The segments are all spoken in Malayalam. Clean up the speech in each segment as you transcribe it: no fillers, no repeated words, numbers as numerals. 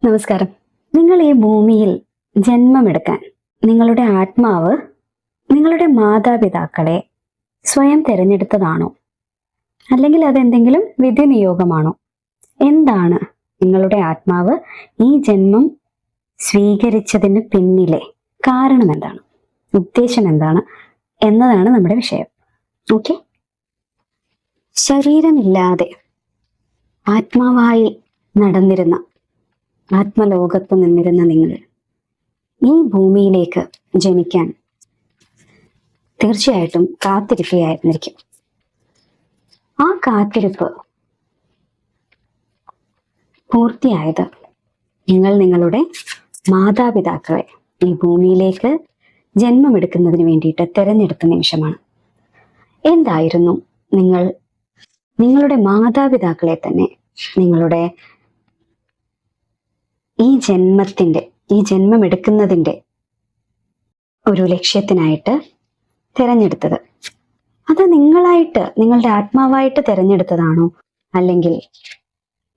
നമസ്കാരം. നിങ്ങൾ ഈ ഭൂമിയിൽ ജന്മമെടുക്കാൻ നിങ്ങളുടെ ആത്മാവ് നിങ്ങളുടെ മാതാപിതാക്കളെ സ്വയം തിരഞ്ഞെടുത്തതാണോ? അല്ലെങ്കിൽ അതെന്തെങ്കിലും വിധി നിയോഗമാണോ? എന്താണ് നിങ്ങളുടെ ആത്മാവ് ഈ ജന്മം സ്വീകരിച്ചതിന് പിന്നിലെ കാരണം എന്താണ്, ഉദ്ദേശം എന്താണ് എന്നതാണ് നമ്മുടെ വിഷയം. ഓക്കെ. ശരീരമില്ലാതെ ആത്മാവായി നടന്നിരുന്ന, ആത്മലോകത്ത് നിന്നിരുന്ന നിങ്ങൾ ഈ ഭൂമിയിലേക്ക് ജനിക്കാൻ തീർച്ചയായിട്ടും കാത്തിരിക്കുകയായിരുന്നിരിക്കും. ആ കാത്തിരിപ്പ് പൂർത്തിയായത് നിങ്ങൾ നിങ്ങളുടെ മാതാപിതാക്കളെ ഈ ഭൂമിയിലേക്ക് ജന്മമെടുക്കുന്നതിന് വേണ്ടിയിട്ട് തിരഞ്ഞെടുത്ത നിമിഷമാണ്. എന്തായിരുന്നു നിങ്ങളുടെ മാതാപിതാക്കളെ തന്നെ നിങ്ങളുടെ ഈ ജന്മമെടുക്കുന്നതിൻ്റെ ഒരു ലക്ഷ്യത്തിനായിട്ട് തിരഞ്ഞെടുത്തത്? അത് നിങ്ങളുടെ ആത്മാവായിട്ട് തിരഞ്ഞെടുത്തതാണോ? അല്ലെങ്കിൽ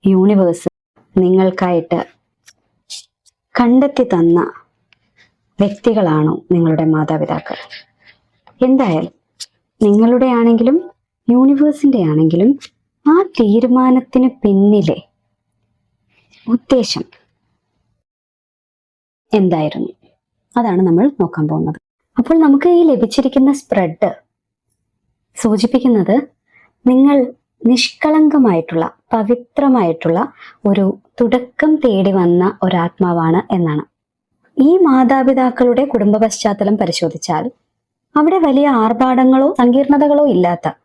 യൂണിവേഴ്സ് നിങ്ങൾക്കായിട്ട് കണ്ടെത്തി തന്ന വ്യക്തികളാണോ നിങ്ങളുടെ മാതാപിതാക്കൾ? എന്തായാലും നിങ്ങളുടെ ആണെങ്കിലും യൂണിവേഴ്സിന്റെ ആണെങ്കിലും ആ തീരുമാനത്തിന് പിന്നിലെ ഉദ്ദേശം എന്തായിരുന്നു? അതാണ് നമ്മൾ നോക്കാൻ പോകുന്നത്. അപ്പോൾ നമുക്ക് ഈ ലഭിച്ചിരിക്കുന്ന സ്പ്രെഡ് സൂചിപ്പിക്കുന്നത് നിങ്ങൾ നിഷ്കളങ്കമായിട്ടുള്ള, പവിത്രമായിട്ടുള്ള ഒരു തുടക്കം തേടി വന്ന ഒരാത്മാവാണ് എന്നാണ്. ഈ മാതാപിതാക്കളുടെ കുടുംബ പശ്ചാത്തലം പരിശോധിച്ചാൽ അവിടെ വലിയ ആർഭാടങ്ങളോ സങ്കീർണതകളോ ഇല്ലാത്ത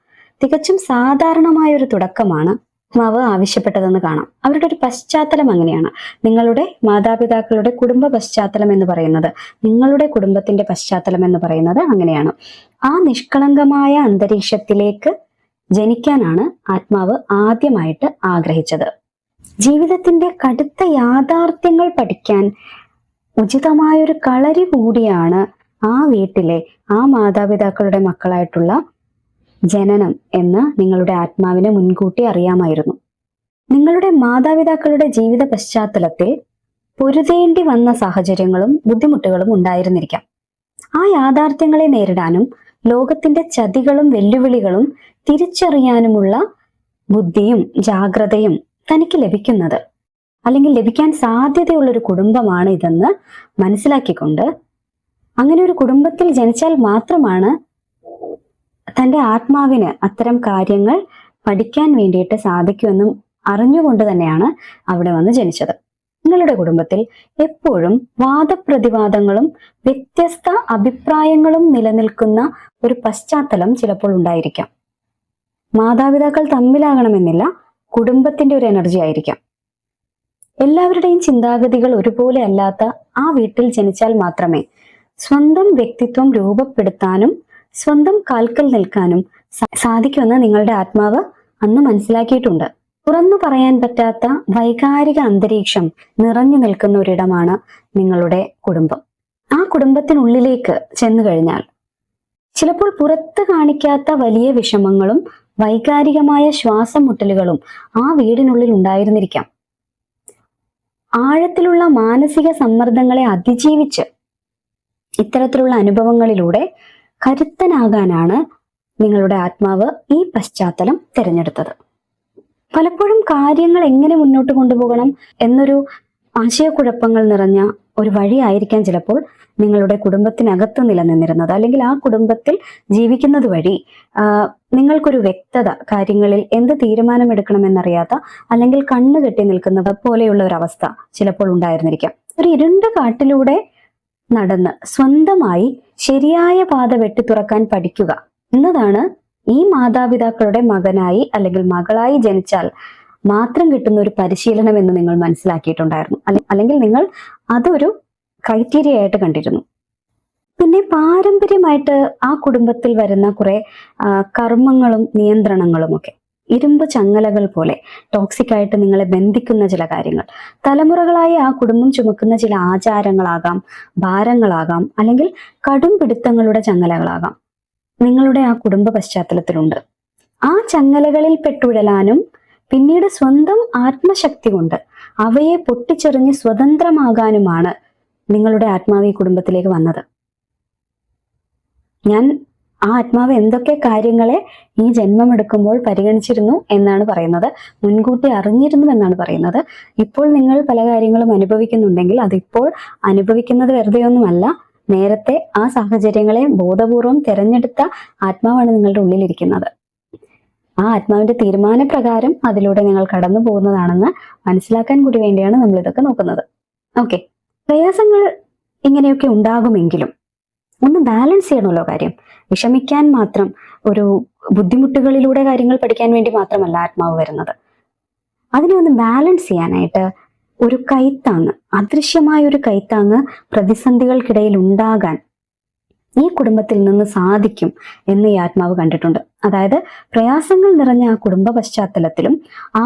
തികച്ചും സാധാരണമായ ഒരു തുടക്കമാണ് ആത്മാവ് ആവശ്യപ്പെട്ടതെന്ന് കാണാം. അവരുടെ ഒരു പശ്ചാത്തലം അങ്ങനെയാണ്. നിങ്ങളുടെ മാതാപിതാക്കളുടെ കുടുംബ പശ്ചാത്തലം എന്ന് പറയുന്നത്, നിങ്ങളുടെ കുടുംബത്തിന്റെ പശ്ചാത്തലം എന്ന് പറയുന്നത് അങ്ങനെയാണ്. ആ നിഷ്കളങ്കമായ അന്തരീക്ഷത്തിലേക്ക് ജനിക്കാനാണ് ആത്മാവ് ആദ്യമായിട്ട് ആഗ്രഹിച്ചത്. ജീവിതത്തിന്റെ കടുത്ത യാഥാർത്ഥ്യങ്ങൾ പഠിക്കാൻ ഉചിതമായൊരു കളരി കൂടിയാണ് ആ വീട്ടിലെ ആ മാതാപിതാക്കളുടെ മക്കളായിട്ടുള്ള ജനനം എന്ന് നിങ്ങളുടെ ആത്മാവിനെ മുൻകൂട്ടി അറിയാമായിരുന്നു. നിങ്ങളുടെ മാതാപിതാക്കളുടെ ജീവിത പശ്ചാത്തലത്തിൽ പൊരുതേണ്ടി വന്ന സാഹചര്യങ്ങളും ബുദ്ധിമുട്ടുകളും ഉണ്ടായിരുന്നിരിക്കാം. ആ യാഥാർത്ഥ്യങ്ങളെ നേരിടാനും ലോകത്തിന്റെ ചതികളും വെല്ലുവിളികളും തിരിച്ചറിയാനുമുള്ള ബുദ്ധിയും ജാഗ്രതയും തനിക്ക് ലഭിക്കുന്നത്, അല്ലെങ്കിൽ ലഭിക്കാൻ സാധ്യതയുള്ളൊരു കുടുംബമാണ് ഇതെന്ന് മനസ്സിലാക്കിക്കൊണ്ട് അങ്ങനെ ഒരു കുടുംബത്തിൽ ജനിച്ചാൽ മാത്രമാണ് തൻ്റെ ആത്മാവിന് അത്തരം കാര്യങ്ങൾ പഠിക്കാൻ വേണ്ടിയിട്ട് സാധിക്കുമെന്നും അറിഞ്ഞുകൊണ്ട് തന്നെയാണ് അവിടെ വന്ന് ജനിച്ചത്. നിങ്ങളുടെ കുടുംബത്തിൽ എപ്പോഴും വാദപ്രതിവാദങ്ങളും വ്യത്യസ്ത അഭിപ്രായങ്ങളും നിലനിൽക്കുന്ന ഒരു പശ്ചാത്തലം ചിലപ്പോൾ ഉണ്ടായിരിക്കാം. മാതാപിതാക്കൾ തമ്മിലാകണമെന്നില്ല, കുടുംബത്തിന്റെ ഒരു എനർജി ആയിരിക്കാം. എല്ലാവരുടെയും ചിന്താഗതികൾ ഒരുപോലെ അല്ലാത്ത ആ വീട്ടിൽ ജനിച്ചാൽ മാത്രമേ സ്വന്തം വ്യക്തിത്വം രൂപപ്പെടുത്താനും സ്വന്തം കാൽക്കൽ നിൽക്കാനും സാധിക്കുമെന്ന് നിങ്ങളുടെ ആത്മാവ് അന്ന് മനസ്സിലാക്കിയിട്ടുണ്ട്. തുറന്നു പറയാൻ പറ്റാത്ത വൈകാരിക അന്തരീക്ഷം നിറഞ്ഞു നിൽക്കുന്ന ഒരിടമാണ് നിങ്ങളുടെ കുടുംബം. ആ കുടുംബത്തിനുള്ളിലേക്ക് ചെന്നു കഴിഞ്ഞാൽ ചിലപ്പോൾ പുറത്ത് കാണിക്കാത്ത വലിയ വിഷമങ്ങളും വൈകാരികമായ ശ്വാസം മുട്ടലുകളും ആ വീടിനുള്ളിൽ ഉണ്ടായിരുന്നിരിക്കാം. ആഴത്തിലുള്ള മാനസിക സമ്മർദ്ദങ്ങളെ അതിജീവിച്ച് ഇത്തരത്തിലുള്ള അനുഭവങ്ങളിലൂടെ കരുത്തനാകാനാണ് നിങ്ങളുടെ ആത്മാവ് ഈ പശ്ചാത്തലം തിരഞ്ഞെടുത്തത്. പലപ്പോഴും കാര്യങ്ങൾ എങ്ങനെ മുന്നോട്ട് കൊണ്ടുപോകണം എന്നൊരു ആശയക്കുഴപ്പങ്ങൾ നിറഞ്ഞ ഒരു വഴിയായിരിക്കാം ചിലപ്പോൾ നിങ്ങളുടെ കുടുംബത്തിനകത്ത് നിലനിന്നിരുന്നത്. അല്ലെങ്കിൽ ആ കുടുംബത്തിൽ ജീവിക്കുന്നത് വഴി നിങ്ങൾക്കൊരു വ്യക്തത, കാര്യങ്ങളിൽ എന്ത് തീരുമാനമെടുക്കണമെന്നറിയാത്ത, അല്ലെങ്കിൽ കണ്ണു കെട്ടി നിൽക്കുന്നത് പോലെയുള്ള ഒരു അവസ്ഥ ചിലപ്പോൾ ഉണ്ടായിരുന്നിരിക്കാം. ഒരു ഇരുണ്ട കാട്ടിലൂടെ നടന്ന് സ്വന്തമായി ശരിയായ പാത വെട്ടിത്തുറക്കാൻ പഠിക്കുക എന്നതാണ് ഈ മാതാപിതാക്കളുടെ മകനായി അല്ലെങ്കിൽ മകളായി ജനിച്ചാൽ മാത്രം കിട്ടുന്ന ഒരു പരിശീലനം എന്ന് നിങ്ങൾ മനസ്സിലാക്കിയിട്ടുണ്ടായിരുന്നു. അല്ലെങ്കിൽ നിങ്ങൾ അതൊരു ക്രൈറ്റീരിയ ആയിട്ട് കണ്ടിരുന്നു. പിന്നെ പാരമ്പര്യമായിട്ട് ആ കുടുംബത്തിൽ വരുന്ന കുറെ കർമ്മങ്ങളും നിയന്ത്രണങ്ങളും ഒക്കെ ഇരുമ്പ് ചങ്ങലകൾ പോലെ ടോക്സിക് ആയിട്ട് നിങ്ങളെ ബന്ധിക്കുന്ന ചില കാര്യങ്ങൾ, തലമുറകളായി ആ കുടുംബം ചുമക്കുന്ന ചില ആചാരങ്ങളാകാം, ഭാരങ്ങളാകാം, അല്ലെങ്കിൽ കടും പിടുത്തങ്ങളുടെ ചങ്ങലകളാകാം നിങ്ങളുടെ ആ കുടുംബ പശ്ചാത്തലത്തിലുണ്ട്. ആ ചങ്ങലകളിൽ പെട്ടുഴലാനും പിന്നീട് സ്വന്തം ആത്മശക്തി കൊണ്ട് അവയെ പൊട്ടിച്ചെറിഞ്ഞ് സ്വതന്ത്രമാകാനുമാണ് നിങ്ങളുടെ ആത്മാവ് ഈ കുടുംബത്തിലേക്ക് വന്നത്. ഞാൻ ആ ആത്മാവ് എന്തൊക്കെ കാര്യങ്ങളെ ഈ ജന്മമെടുക്കുമ്പോൾ പരിഗണിച്ചിരുന്നു എന്നാണ് പറയുന്നത്, മുൻകൂട്ടി അറിഞ്ഞിരുന്നു എന്നാണ് പറയുന്നത്. ഇപ്പോൾ നിങ്ങൾ പല കാര്യങ്ങളും അനുഭവിക്കുന്നുണ്ടെങ്കിൽ അതിപ്പോൾ അനുഭവിക്കുന്നത് വെറുതെയൊന്നുമല്ല, നേരത്തെ ആ സാഹചര്യങ്ങളെ ബോധപൂർവം തിരഞ്ഞെടുത്ത ആത്മാവാണ് നിങ്ങളുടെ ഉള്ളിലിരിക്കുന്നത്. ആ ആത്മാവിന്റെ തീരുമാനപ്രകാരം അതിലൂടെ നിങ്ങൾ കടന്നു പോകുന്നതാണെന്ന് മനസ്സിലാക്കാൻ കൂടി വേണ്ടിയാണ് നമ്മൾ ഇതൊക്കെ നോക്കുന്നത്. ഓക്കെ, പ്രയാസങ്ങൾ ഇങ്ങനെയൊക്കെ ഉണ്ടാകുമെങ്കിലും ഒന്ന് ബാലൻസ് ചെയ്യണമല്ലോ കാര്യം. വിഷമിക്കാൻ മാത്രം, ഒരു ബുദ്ധിമുട്ടുകളിലൂടെ കാര്യങ്ങൾ പഠിക്കാൻ വേണ്ടി മാത്രമല്ല ആത്മാവ് വരുന്നത്. അതിനെ ഒന്ന് ബാലൻസ് ചെയ്യാനായിട്ട് ഒരു കൈത്താങ്ങ്, അദൃശ്യമായ ഒരു കൈത്താങ്ങ് പ്രതിസന്ധികൾക്കിടയിൽ ഉണ്ടാകാൻ ഈ കുടുംബത്തിൽ നിന്ന് സാധിക്കും എന്ന് ഈ ആത്മാവ് കണ്ടിട്ടുണ്ട്. അതായത് പ്രയാസങ്ങൾ നിറഞ്ഞ ആ കുടുംബ പശ്ചാത്തലത്തിലും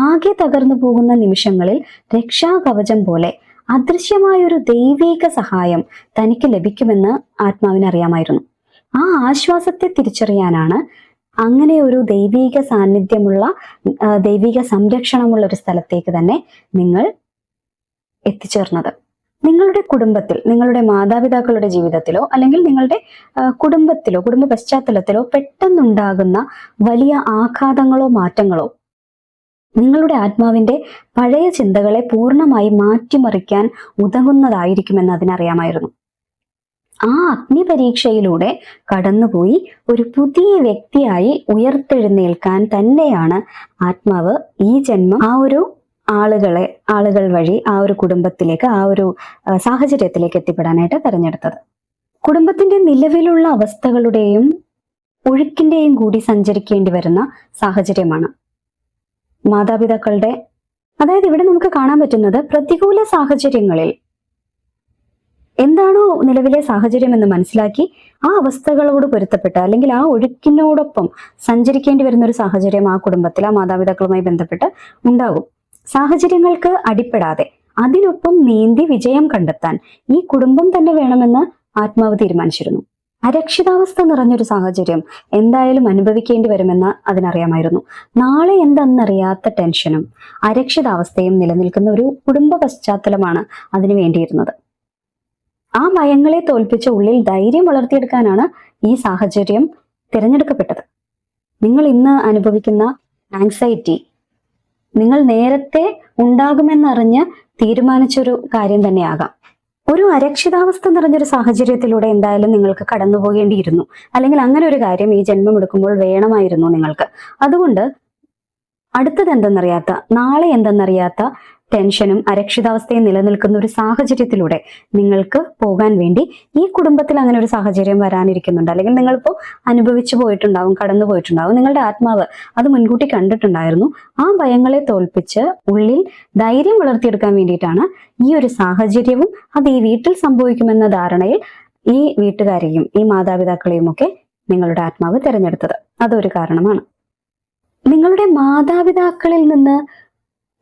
ആകെ തകർന്നു പോകുന്ന നിമിഷങ്ങളിൽ രക്ഷാകവചം പോലെ അദൃശ്യമായ ഒരു ദൈവിക സഹായം തനിക്ക് ലഭിക്കുമെന്ന് ആത്മാവിന് അറിയാമായിരുന്നു. ആ ആശ്വാസത്തെ തിരിച്ചറിയാനാണ് അങ്ങനെ ഒരു ദൈവിക സാന്നിധ്യമുള്ള, ദൈവിക സംരക്ഷണമുള്ള ഒരു സ്ഥലത്തേക്ക് തന്നെ നിങ്ങൾ എത്തിച്ചേർന്നത്. നിങ്ങളുടെ കുടുംബത്തിൽ, നിങ്ങളുടെ മാതാപിതാക്കളുടെ ജീവിതത്തിലോ അല്ലെങ്കിൽ നിങ്ങളുടെ കുടുംബത്തിലോ കുടുംബ പശ്ചാത്തലത്തിലോ പെട്ടെന്നുണ്ടാകുന്ന വലിയ ആഘാതങ്ങളോ മാറ്റങ്ങളോ നിങ്ങളുടെ ആത്മാവിന്റെ പഴയ ചിന്തകളെ പൂർണ്ണമായി മാറ്റിമറിക്കാൻ ഉതകുന്നതായിരിക്കുമെന്ന് അതിനറിയാമായിരുന്നു. ആ അഗ്നി പരീക്ഷയിലൂടെ കടന്നുപോയി ഒരു പുതിയ വ്യക്തിയായി ഉയർത്തെഴുന്നേൽക്കാൻ തന്നെയാണ് ആത്മാവ് ഈ ജന്മം ആ ഒരു ആളുകൾ വഴി ആ ഒരു കുടുംബത്തിലേക്ക്, ആ ഒരു സാഹചര്യത്തിലേക്ക് എത്തിപ്പെടാനായിട്ട് തെരഞ്ഞെടുത്തത്. കുടുംബത്തിന്റെ നിലവിലുള്ള അവസ്ഥകളുടെയും ഒഴുക്കിന്റെയും കൂടി സഞ്ചരിക്കേണ്ടി വരുന്ന സാഹചര്യമാണ് മാതാപിതാക്കളുടെ. അതായത് ഇവിടെ നമുക്ക് കാണാൻ പറ്റുന്നത്, പ്രതികൂല സാഹചര്യങ്ങളിൽ എന്താണോ നിലവിലെ സാഹചര്യം എന്ന് മനസ്സിലാക്കി ആ അവസ്ഥകളോട് പൊരുത്തപ്പെട്ട് അല്ലെങ്കിൽ ആ ഒഴുക്കിനോടൊപ്പം സഞ്ചരിക്കേണ്ടി വരുന്ന ഒരു സാഹചര്യം ആ കുടുംബത്തിൽ, ആ മാതാപിതാക്കളുമായി ബന്ധപ്പെട്ട് ഉണ്ടാകും. സാഹചര്യങ്ങൾക്ക് അടിപ്പെടാതെ അതിനൊപ്പം നീന്തി വിജയം കണ്ടെത്താൻ ഈ കുടുംബം തന്നെ വേണമെന്ന് ആത്മാവ് തീരുമാനിച്ചിരുന്നു. അരക്ഷിതാവസ്ഥ നിറഞ്ഞൊരു സാഹചര്യം എന്തായാലും അനുഭവിക്കേണ്ടി വരുമെന്ന് അതിനറിയാമായിരുന്നു. നാളെ എന്തെന്നറിയാത്ത ടെൻഷനും അരക്ഷിതാവസ്ഥയും നിലനിൽക്കുന്ന ഒരു കുടുംബ പശ്ചാത്തലമാണ് അതിനു വേണ്ടിയിരുന്നത്. ആ ഭയങ്ങളെ തോൽപ്പിച്ച ഉള്ളിൽ ധൈര്യം വളർത്തിയെടുക്കാനാണ് ഈ സാഹചര്യം തിരഞ്ഞെടുക്കപ്പെട്ടത്. നിങ്ങൾ ഇന്ന് അനുഭവിക്കുന്ന ആങ്സൈറ്റി നിങ്ങൾ നേരത്തെ ഉണ്ടാകുമെന്നറിഞ്ഞ് തീരുമാനിച്ചൊരു കാര്യം തന്നെയാകാം. ഒരു അരക്ഷിതാവസ്ഥ നിറഞ്ഞൊരു സാഹചര്യത്തിലൂടെ എന്തായാലും നിങ്ങൾക്ക് കടന്നു പോകേണ്ടിയിരുന്നു, അല്ലെങ്കിൽ അങ്ങനെ ഒരു കാര്യം ഈ ജന്മം എടുക്കുമ്പോൾ വേണമായിരുന്നു നിങ്ങൾക്ക്. അതുകൊണ്ട് അടുത്തത് എന്തെന്നറിയാത്ത, നാളെ എന്തെന്നറിയാത്ത ടെൻഷനും അരക്ഷിതാവസ്ഥയും നിലനിൽക്കുന്ന ഒരു സാഹചര്യത്തിലൂടെ നിങ്ങൾക്ക് പോകാൻ വേണ്ടി ഈ കുടുംബത്തിൽ അങ്ങനെ ഒരു സാഹചര്യം വരാനിരിക്കുന്നുണ്ട്, അല്ലെങ്കിൽ നിങ്ങളിപ്പോൾ അനുഭവിച്ചു പോയിട്ടുണ്ടാവും, കടന്നു പോയിട്ടുണ്ടാവും. നിങ്ങളുടെ ആത്മാവ് അത് മുൻകൂട്ടി കണ്ടിട്ടുണ്ടായിരുന്നു. ആ ഭയങ്ങളെ തോൽപ്പിച്ച് ഉള്ളിൽ ധൈര്യം വളർത്തിയെടുക്കാൻ വേണ്ടിയിട്ടാണ് ഈ ഒരു സാഹചര്യവും അത് ഈ വീട്ടിൽ സംഭവിക്കുമെന്ന ധാരണയിൽ ഈ വീട്ടുകാരെയും ഈ മാതാപിതാക്കളെയും ഒക്കെ നിങ്ങളുടെ ആത്മാവ് തിരഞ്ഞെടുത്തത്. അതൊരു കാരണമാണ്. നിങ്ങളുടെ മാതാപിതാക്കളിൽ നിന്ന്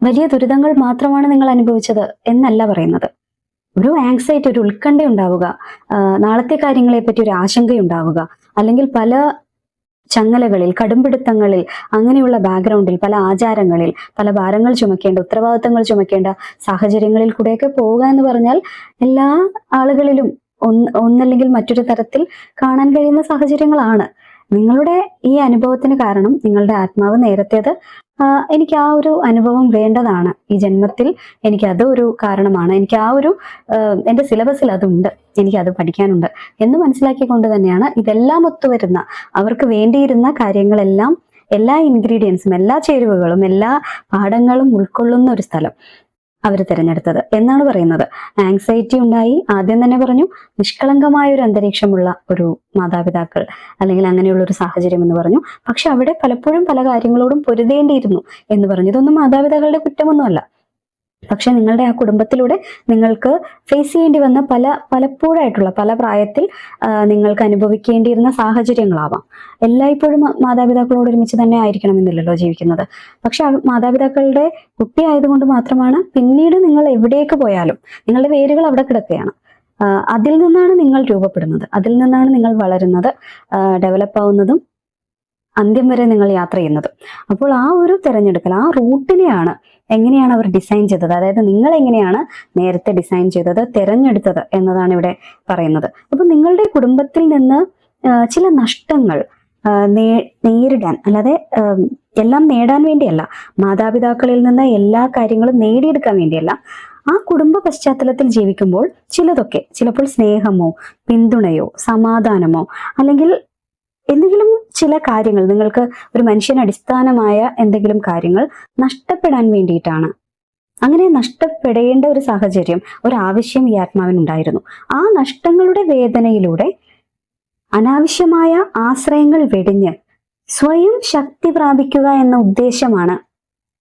വലിയ ദുരിതങ്ങൾ മാത്രമാണ് നിങ്ങൾ അനുഭവിച്ചത് എന്നല്ല പറയുന്നത്. ഒരു ആങ്സൈറ്റി, ഒരു ഉത്കണ്ഠ ഉണ്ടാവുക, നാളത്തെ കാര്യങ്ങളെ പറ്റി ഒരു ആശങ്കയുണ്ടാവുക, അല്ലെങ്കിൽ പല ചങ്ങലകളിൽ, കടുംപിടുത്തങ്ങളിൽ, അങ്ങനെയുള്ള ബാക്ക്ഗ്രൗണ്ടിൽ, പല ആചാരങ്ങളിൽ, പല ഭാരങ്ങൾ ചുമക്കേണ്ട, ഉത്തരവാദിത്തങ്ങൾ ചുമക്കേണ്ട സാഹചര്യങ്ങളിൽ കൂടെയൊക്കെ പോവുക എന്ന് പറഞ്ഞാൽ എല്ലാ ആളുകളിലും ഒന്നല്ലെങ്കിൽ മറ്റൊരു തരത്തിൽ കാണാൻ കഴിയുന്ന സാഹചര്യങ്ങളാണ്. നിങ്ങളുടെ ഈ അനുഭവത്തിന് കാരണം നിങ്ങളുടെ ആത്മാവ് നേരത്തേത് എനിക്ക് ആ ഒരു അനുഭവം വേണ്ടതാണ്, ഈ ജന്മത്തിൽ എനിക്ക് അത് ഒരു കാരണമാണ്, എനിക്ക് ആ ഒരു എൻ്റെ സിലബസിൽ അതുണ്ട്, എനിക്ക് അത് പഠിക്കാനുണ്ട് എന്ന് മനസ്സിലാക്കിക്കൊണ്ട് തന്നെയാണ് ഇതെല്ലാം ഒത്തുവരുന്ന, അവർക്ക് വേണ്ടിയിരുന്ന കാര്യങ്ങളെല്ലാം, എല്ലാ ഇൻഗ്രീഡിയൻസും, എല്ലാ ചേരുവകളും, എല്ലാ പാഠങ്ങളും ഉൾക്കൊള്ളുന്ന ഒരു സ്ഥലം അവർ തിരഞ്ഞെടുത്തത് എന്നാണ് പറയുന്നത്. ആങ്സൈറ്റി ഉണ്ടായി, ആദ്യം തന്നെ പറഞ്ഞു, നിഷ്കളങ്കമായ ഒരു അന്തരീക്ഷമുള്ള ഒരു മാതാപിതാക്കൾ അല്ലെങ്കിൽ അങ്ങനെയുള്ള ഒരു സാഹചര്യം എന്ന് പറഞ്ഞു. പക്ഷെ അവിടെ പലപ്പോഴും പല കാര്യങ്ങളോടും പൊരുതേണ്ടിയിരുന്നു എന്ന് പറഞ്ഞു. ഇതൊന്നും മാതാപിതാക്കളുടെ കുറ്റമൊന്നുമല്ല. പക്ഷെ നിങ്ങളുടെ ആ കുടുംബത്തിലൂടെ നിങ്ങൾക്ക് ഫേസ് ചെയ്യേണ്ടി വന്ന പലപ്പോഴായിട്ടുള്ള പല പ്രായത്തിൽ നിങ്ങൾക്ക് അനുഭവിക്കേണ്ടിയിരുന്ന സാഹചര്യങ്ങളാവാം. എല്ലായ്പ്പോഴും മാതാപിതാക്കളോട് ഒരുമിച്ച് തന്നെ ആയിരിക്കണമെന്നില്ലല്ലോ ജീവിക്കുന്നത്. പക്ഷെ മാതാപിതാക്കളുടെ കുട്ടിയായതുകൊണ്ട് മാത്രമാണ് പിന്നീട് നിങ്ങൾ എവിടേക്ക് പോയാലും നിങ്ങളുടെ വേരുകൾ അവിടെ കിടക്കുകയാണ്. അതിൽ നിന്നാണ് നിങ്ങൾ രൂപപ്പെടുന്നത്, അതിൽ നിന്നാണ് നിങ്ങൾ വളരുന്നത്, ഡെവലപ്പ് ആവുന്നതും അന്ത്യം വരെ നിങ്ങൾ യാത്ര ചെയ്യുന്നത്. അപ്പോൾ ആ ഒരു തിരഞ്ഞെടുക്കൽ, ആ റൂട്ടിനെയാണ് എങ്ങനെയാണ് അവർ ഡിസൈൻ ചെയ്തത്, അതായത് നിങ്ങൾ എങ്ങനെയാണ് നേരത്തെ ഡിസൈൻ ചെയ്തത്, തിരഞ്ഞെടുത്തത് എന്നതാണ് ഇവിടെ പറയുന്നത്. അപ്പൊ നിങ്ങളുടെ കുടുംബത്തിൽ നിന്ന് ചില നഷ്ടങ്ങൾ നേരിടാൻ, അല്ലാതെ എല്ലാം നേടാൻ വേണ്ടിയല്ല, മാതാപിതാക്കളിൽ നിന്ന് എല്ലാ കാര്യങ്ങളും നേടിയെടുക്കാൻ വേണ്ടിയല്ല, ആ കുടുംബ പശ്ചാത്തലത്തിൽ ജീവിക്കുമ്പോൾ ചിലതൊക്കെ, ചിലപ്പോൾ സ്നേഹമോ പിന്തുണയോ സമാധാനമോ അല്ലെങ്കിൽ എന്തെങ്കിലും ചില കാര്യങ്ങൾ, നിങ്ങൾക്ക് ഒരു മനുഷ്യന് അടിസ്ഥാനമായ എന്തെങ്കിലും കാര്യങ്ങൾ നഷ്ടപ്പെടാൻ വേണ്ടിയിട്ടാണ്. അങ്ങനെ നഷ്ടപ്പെടേണ്ട ഒരു സാഹചര്യം, ഒരു ആവശ്യം ഈ ആത്മാവിനുണ്ടായിരുന്നു. ആ നഷ്ടങ്ങളുടെ വേദനയിലൂടെ അനാവശ്യമായ ആശ്രയങ്ങൾ വെടിഞ്ഞ് സ്വയം ശക്തി പ്രാപിക്കുക എന്ന ഉദ്ദേശമാണ്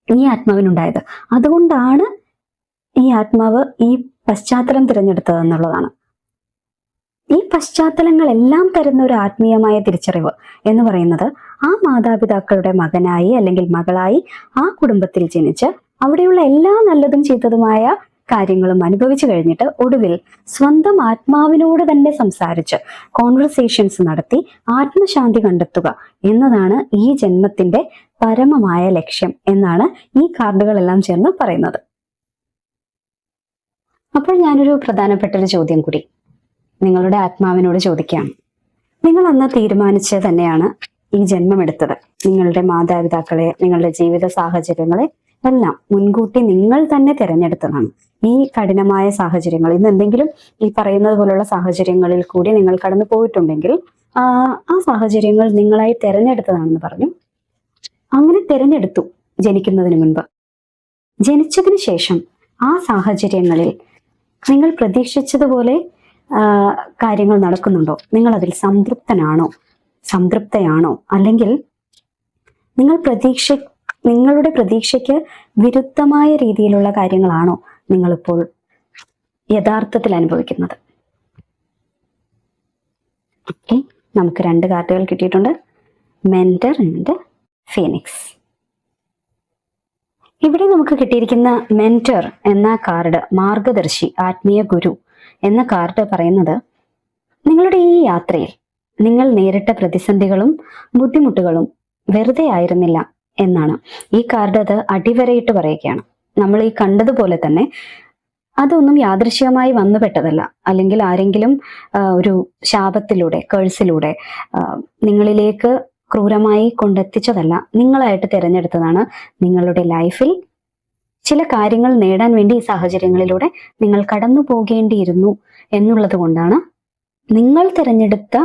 ഈ ആത്മാവിനുണ്ടായത്. അതുകൊണ്ടാണ് ഈ ആത്മാവ് ഈ പശ്ചാത്തലം തിരഞ്ഞെടുത്തത് എന്നുള്ളതാണ്. ഈ പശ്ചാത്തലങ്ങളെല്ലാം തരുന്ന ഒരു ആത്മീയമായ തിരിച്ചറിവ് എന്ന് പറയുന്നത്, ആ മാതാപിതാക്കളുടെ മകനായി അല്ലെങ്കിൽ മകളായി ആ കുടുംബത്തിൽ ജനിച്ച് അവിടെയുള്ള എല്ലാ നല്ലതും ചീത്തതുമായ കാര്യങ്ങളും അനുഭവിച്ചു കഴിഞ്ഞിട്ട് ഒടുവിൽ സ്വന്തം ആത്മാവിനോട് തന്നെ സംസാരിച്ച് കോൺവെർസേഷൻസ് നടത്തി ആത്മശാന്തി കണ്ടെത്തുക എന്നതാണ് ഈ ജന്മത്തിന്റെ പരമമായ ലക്ഷ്യം എന്നാണ് ഈ കാർഡുകളെല്ലാം ചേർന്ന് പറയുന്നത്. അപ്പോൾ ഞാനൊരു പ്രധാനപ്പെട്ട ഒരു ചോദ്യം കൂടി നിങ്ങളുടെ ആത്മാവിനോട് ചോദിക്കുകയാണ്. നിങ്ങൾ അന്ന് തീരുമാനിച്ച് തന്നെയാണ് ഈ ജന്മം എടുത്തത്. നിങ്ങളുടെ മാതാപിതാക്കളെ, നിങ്ങളുടെ ജീവിത സാഹചര്യങ്ങളെ എല്ലാം മുൻകൂട്ടി നിങ്ങൾ തന്നെ തിരഞ്ഞെടുത്തതാണ്. ഈ കഠിനമായ സാഹചര്യങ്ങൾ, ഇന്ന് എന്തെങ്കിലും ഈ പറയുന്നത് പോലുള്ള സാഹചര്യങ്ങളിൽ കൂടി നിങ്ങൾ കടന്നു പോയിട്ടുണ്ടെങ്കിൽ ആ സാഹചര്യങ്ങൾ നിങ്ങളായി തിരഞ്ഞെടുത്തതാണെന്ന് പറഞ്ഞു. അങ്ങനെ തിരഞ്ഞെടുത്തു ജനിക്കുന്നതിന് മുൻപ്. ജനിച്ചതിന് ശേഷം ആ സാഹചര്യങ്ങളിൽ നിങ്ങൾ പ്രതീക്ഷിച്ചതുപോലെ കാര്യങ്ങൾ നടക്കുന്നുണ്ടോ? നിങ്ങൾ അതിൽ സംതൃപ്തയാണോ? അല്ലെങ്കിൽ നിങ്ങളുടെ പ്രതീക്ഷയ്ക്ക് വിരുദ്ധമായ രീതിയിലുള്ള കാര്യങ്ങളാണോ നിങ്ങളിപ്പോൾ യഥാർത്ഥത്തിൽ അനുഭവിക്കുന്നത്? ഓക്കെ, നമുക്ക് 2 കാർഡുകൾ കിട്ടിയിട്ടുണ്ട്, മെന്റർ ആൻഡ് ഫീനിക്സ്. ഇവിടെ നമുക്ക് കിട്ടിയിരിക്കുന്ന മെന്റർ എന്ന കാർഡ്, മാർഗദർശി, ആത്മീയ ഗുരു എന്ന കാർഡ് പറയുന്നത്, നിങ്ങളുടെ ഈ യാത്രയിൽ നിങ്ങൾ നേരിട്ട പ്രതിസന്ധികളും ബുദ്ധിമുട്ടുകളും വെറുതെ ആയിരുന്നില്ല എന്നാണ്. ഈ കാർഡ് അത് അടിവരയിട്ട് പറയുകയാണ്. നമ്മൾ ഈ കണ്ടതുപോലെ തന്നെ അതൊന്നും യാദൃശ്ചികമായി വന്നുപെട്ടതല്ല, അല്ലെങ്കിൽ ആരെങ്കിലും ഒരു ശാപത്തിലൂടെ, കേഴ്സിലൂടെ നിങ്ങളിലേക്ക് ക്രൂരമായി കൊണ്ടെത്തിച്ചതല്ല. നിങ്ങളായിട്ട് തിരഞ്ഞെടുത്തതാണ്. നിങ്ങളുടെ ലൈഫിൽ ചില കാര്യങ്ങൾ നേടാൻ വേണ്ടി ഈ സാഹചര്യങ്ങളിലൂടെ നിങ്ങൾ കടന്നു പോകേണ്ടിയിരുന്നു എന്നുള്ളത് കൊണ്ടാണ് നിങ്ങൾ തിരഞ്ഞെടുത്ത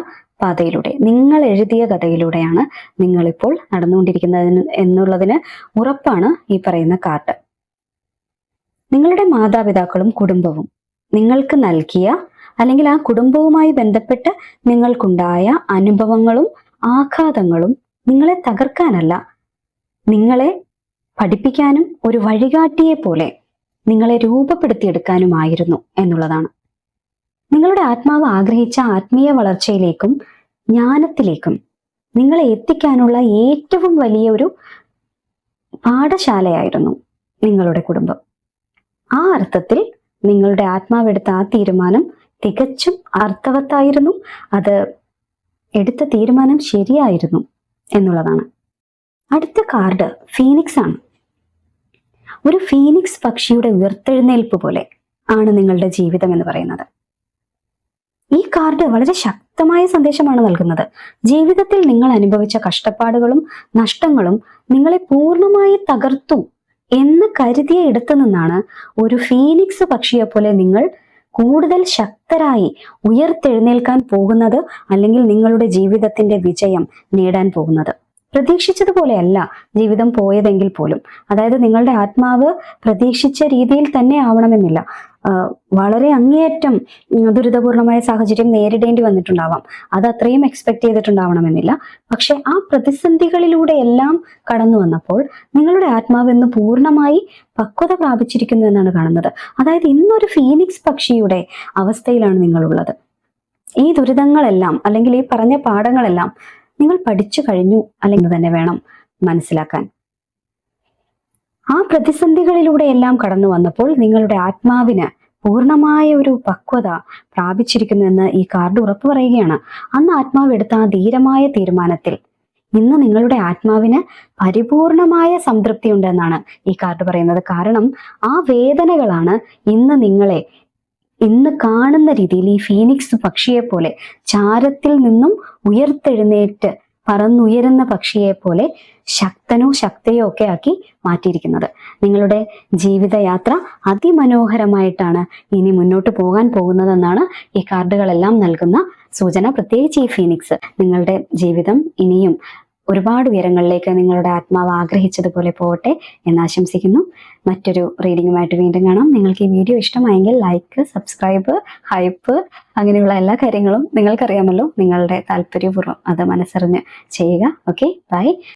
പാതയിലൂടെ, നിങ്ങൾ എഴുതിയ കഥയിലൂടെയാണ് നിങ്ങളിപ്പോൾ നടന്നുകൊണ്ടിരിക്കുന്നത് എന്നുള്ളതിന് ഉറപ്പാണ് ഈ പറയുന്ന കാർഡ്. നിങ്ങളുടെ മാതാപിതാക്കളും കുടുംബവും നിങ്ങൾക്ക് നൽകിയ, അല്ലെങ്കിൽ ആ കുടുംബവുമായി ബന്ധപ്പെട്ട് നിങ്ങൾക്കുണ്ടായ അനുഭവങ്ങളും ആഘാതങ്ങളും നിങ്ങളെ തകർക്കാനല്ല, നിങ്ങളെ പഠിപ്പിക്കാനും ഒരു വഴികാട്ടിയെ പോലെ നിങ്ങളെ രൂപപ്പെടുത്തിയെടുക്കാനുമായിരുന്നു എന്നുള്ളതാണ്. നിങ്ങളുടെ ആത്മാവ് ആഗ്രഹിച്ച ആത്മീയ വളർച്ചയിലേക്കും ജ്ഞാനത്തിലേക്കും നിങ്ങളെ എത്തിക്കാനുള്ള ഏറ്റവും വലിയ ഒരു പാഠശാലയായിരുന്നു നിങ്ങളുടെ കുടുംബം. ആ അർത്ഥത്തിൽ നിങ്ങളുടെ ആത്മാവെടുത്ത ആ തീരുമാനം തികച്ചും അർത്ഥവത്തായിരുന്നു. അത് എടുത്ത തീരുമാനം ശരിയായിരുന്നു എന്നുള്ളതാണ്. അടുത്ത കാർഡ് ഫീനിക്സ് ആണ്. ഒരു ഫീനിക്സ് പക്ഷിയുടെ ഉയർത്തെഴുന്നേൽപ്പ് പോലെ ആണ് നിങ്ങളുടെ ജീവിതം എന്ന് പറയുന്നത്. ഈ കാർഡ് വളരെ ശക്തമായ സന്ദേശമാണ് നൽകുന്നത്. ജീവിതത്തിൽ നിങ്ങൾ അനുഭവിച്ച കഷ്ടപ്പാടുകളും നഷ്ടങ്ങളും നിങ്ങളെ പൂർണ്ണമായി തകർത്തു എന്ന് കരുതിയ ഇടത്തു നിന്നാണ് ഒരു ഫീനിക്സ് പക്ഷിയെ പോലെ നിങ്ങൾ കൂടുതൽ ശക്തരായി ഉയർത്തെഴുന്നേൽക്കാൻ പോകുന്നത്, അല്ലെങ്കിൽ നിങ്ങളുടെ ജീവിതത്തിന്റെ വിജയം നേടാൻ പോകുന്നത്. പ്രതീക്ഷിച്ചതുപോലെയല്ല ജീവിതം പോയതെങ്കിൽ പോലും, അതായത് നിങ്ങളുടെ ആത്മാവ് പ്രതീക്ഷിച്ച രീതിയിൽ തന്നെ ആവണമെന്നില്ല. വളരെ അങ്ങേയറ്റം ദുരിതപൂർണമായ സാഹചര്യം നേരിടേണ്ടി വന്നിട്ടുണ്ടാവാം, അത് അത്രയും എക്സ്പെക്ട് ചെയ്തിട്ടുണ്ടാവണമെന്നില്ല. പക്ഷെ ആ പ്രതിസന്ധികളിലൂടെ എല്ലാം കടന്നു വന്നപ്പോൾ നിങ്ങളുടെ ആത്മാവ് ഇന്ന് പൂർണ്ണമായി പക്വത പ്രാപിച്ചിരിക്കുന്നു എന്നാണ് കാണുന്നത്. അതായത് ഇന്നൊരു ഫീനിക്സ് പക്ഷിയുടെ അവസ്ഥയിലാണ് നിങ്ങളുള്ളത്. ഈ ദുരിതങ്ങളെല്ലാം, അല്ലെങ്കിൽ ഈ പറഞ്ഞ പാഠങ്ങളെല്ലാം നിങ്ങൾ പഠിച്ചു കഴിഞ്ഞു, അല്ലെങ്കിൽ തന്നെ വേണം മനസ്സിലാക്കാൻ. ആ പ്രതിസന്ധികളിലൂടെ എല്ലാം കടന്നു വന്നപ്പോൾ നിങ്ങളുടെ ആത്മാവിന് പൂർണ്ണമായ ഒരു പക്വത പ്രാപിച്ചിരിക്കുന്നു എന്ന് ഈ കാർഡ് ഉറപ്പു പറയുകയാണ്. അന്ന് ആത്മാവ് എടുത്ത ആ ധീരമായ തീരുമാനത്തിൽ ഇന്ന് നിങ്ങളുടെ ആത്മാവിന് പരിപൂർണമായ സംതൃപ്തി ഉണ്ടെന്നാണ് ഈ കാർഡ് പറയുന്നത്. കാരണം ആ വേദനകളാണ് ഇന്ന് നിങ്ങളെ ഇന്ന് കാണുന്ന രീതിയിൽ ഈ ഫീനിക്സ് പക്ഷിയെ പോലെ ചാരത്തിൽ നിന്നും ഉയർത്തെഴുന്നേറ്റ് പറന്നുയരുന്ന പക്ഷിയെ പോലെ ശക്തനോ ശക്തയോ ഒക്കെ ആക്കി മാറ്റിയിരിക്കുന്നത്. നിങ്ങളുടെ ജീവിതയാത്ര അതിമനോഹരമായിട്ടാണ് ഇനി മുന്നോട്ട് പോകാൻ പോകുന്നതെന്നാണ് ഈ കാർഡുകളെല്ലാം നൽകുന്ന സൂചന. പ്രത്യേകിച്ച് ഈ ഫീനിക്സ് നിങ്ങളുടെ ജീവിതം ഇനിയും ഒരുപാട് ഉയരങ്ങളിലേക്ക് നിങ്ങളുടെ ആത്മാവ് ആഗ്രഹിച്ചതുപോലെ പോകട്ടെ എന്ന് ആശംസിക്കുന്നു. മറ്റൊരു റീഡിങ്ങുമായിട്ട് വീണ്ടും കാണാം. നിങ്ങൾക്ക് ഈ വീഡിയോ ഇഷ്ടമായെങ്കിൽ ലൈക്ക്, സബ്സ്ക്രൈബ്, ഹൈപ്പ് അങ്ങനെയുള്ള എല്ലാ കാര്യങ്ങളും നിങ്ങൾക്കറിയാമല്ലോ. നിങ്ങളുടെ താല്പര്യപൂർവ്വം അത് മനസ്സറിഞ്ഞ് ചെയ്യുക. Okay, by.